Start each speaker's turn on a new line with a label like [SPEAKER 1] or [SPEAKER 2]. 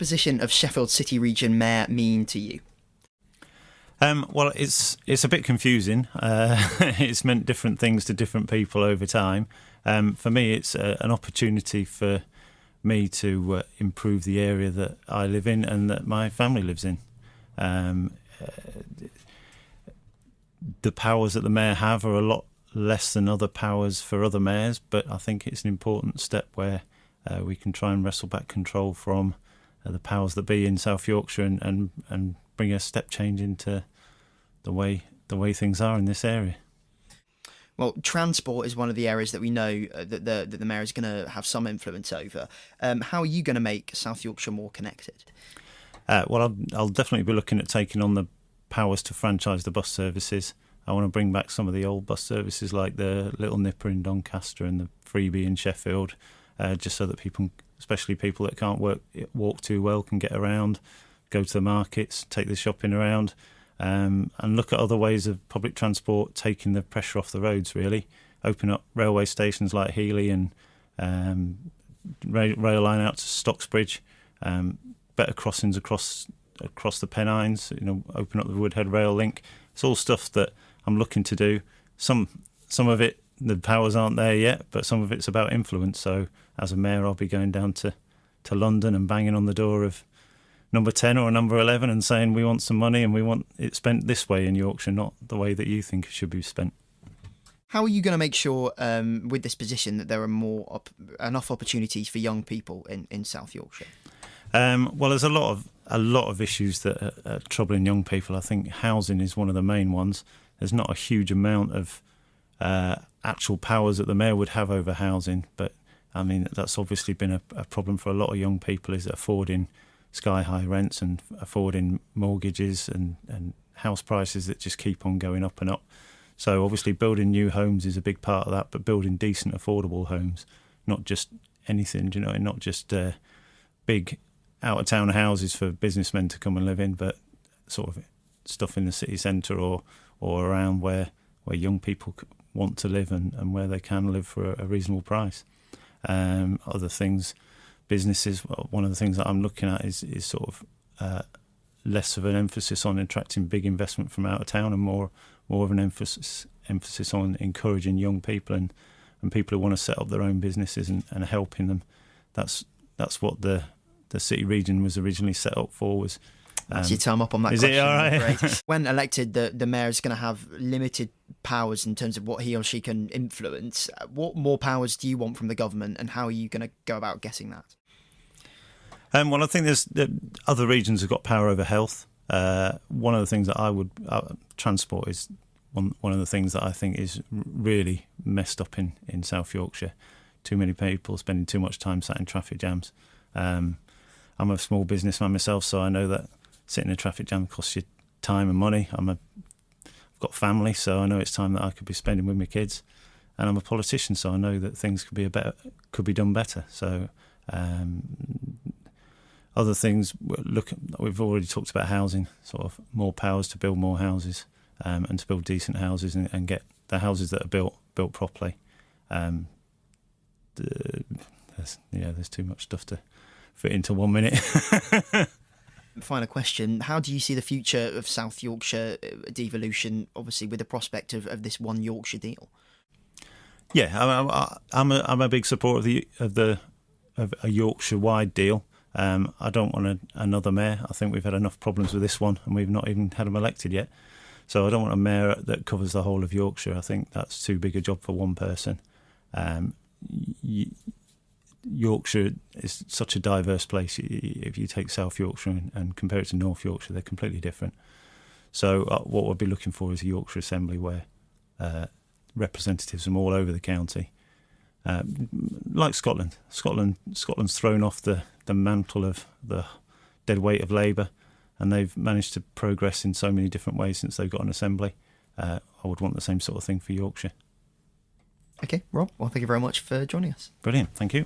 [SPEAKER 1] position of Sheffield City Region Mayor mean to you?
[SPEAKER 2] Well, it's a bit confusing. It's meant different things to different people over time. For me, it's an opportunity for me to improve the area that I live in and that my family lives in. The powers that the mayor have are a lot less than other powers for other mayors, but I think it's an important step where we can try and wrestle back control from the powers that be in South Yorkshire and bring a step change into the way things are in this area.
[SPEAKER 1] Well, transport is one of the areas that we know that the mayor is going to have some influence over. How are you going to make South Yorkshire more connected?
[SPEAKER 2] Well, I'll definitely be looking at taking on the powers to franchise the bus services. I want to bring back some of the old bus services like the Little Nipper in Doncaster and the Freebie in Sheffield, just so that people, especially people that can't walk too well, can get around, go to the markets, take the shopping around. And look at other ways of public transport taking the pressure off the roads, really. Open up railway stations like Heeley and rail line out to Stocksbridge, better crossings across the Pennines, open up the Woodhead rail link. It's all stuff that I'm looking to do. Some of it, the powers aren't there yet, but some of it's about influence. So as a mayor, I'll be going down to London and banging on the door of number 10 or number 11 and saying we want some money and we want it spent this way in Yorkshire, not the way that you think it should be spent.
[SPEAKER 1] How are you going to make sure with this position that there are enough opportunities for young people in South Yorkshire?
[SPEAKER 2] Well, there's a lot of issues that are troubling young people. I think housing is one of the main ones. There's not a huge amount of actual powers that the mayor would have over housing, but I mean that's obviously been a problem for a lot of young people, is affording sky-high rents and affording mortgages and house prices that just keep on going up and up. So obviously building new homes is a big part of that, but building decent, affordable homes, not just anything, not just big out-of-town houses for businessmen to come and live in, but sort of stuff in the city centre or around where young people want to live and where they can live for a reasonable price. Other things, businesses, one of the things that I'm looking at is sort of less of an emphasis on attracting big investment from out of town and more of an emphasis on encouraging young people and people who want to set up their own businesses and helping them. That's what the city region was originally set up for. Was
[SPEAKER 1] that's your time up on that
[SPEAKER 2] is
[SPEAKER 1] question.
[SPEAKER 2] It all right?
[SPEAKER 1] When elected, the mayor is going to have limited powers in terms of what he or she can influence. What more powers do you want from the government, and how are you going to go about getting that?
[SPEAKER 2] Well, I think there's other regions have got power over health. One of the things that I would transport is one of the things that I think is really messed up in South Yorkshire. Too many people spending too much time sat in traffic jams. I'm a small businessman myself, so I know that sitting in a traffic jam costs you time and money. I've got family, so I know it's time that I could be spending with my kids. And I'm a politician, so I know that things could be done better. So other things, we've already talked about housing, sort of more powers to build more houses and to build decent houses and get the houses that are built properly. There's too much stuff to fit into 1 minute.
[SPEAKER 1] Final question. How do you see the future of South Yorkshire devolution, obviously with the prospect of this One Yorkshire deal?
[SPEAKER 2] Yeah, I'm a big supporter of a Yorkshire-wide deal. I don't want another mayor. I think we've had enough problems with this one and we've not even had him elected yet. So I don't want a mayor that covers the whole of Yorkshire. I think that's too big a job for one person. Yorkshire is such a diverse place. If you take South Yorkshire and compare it to North Yorkshire, they're completely different. So what we'll be looking for is a Yorkshire Assembly where representatives from all over the county, like Scotland. Scotland's thrown off the mantle of the dead weight of Labour, and they've managed to progress in so many different ways since they've got an Assembly. I would want the same sort of thing for Yorkshire.
[SPEAKER 1] Okay, Rob, well, thank you very much for joining us.
[SPEAKER 2] Brilliant, thank you.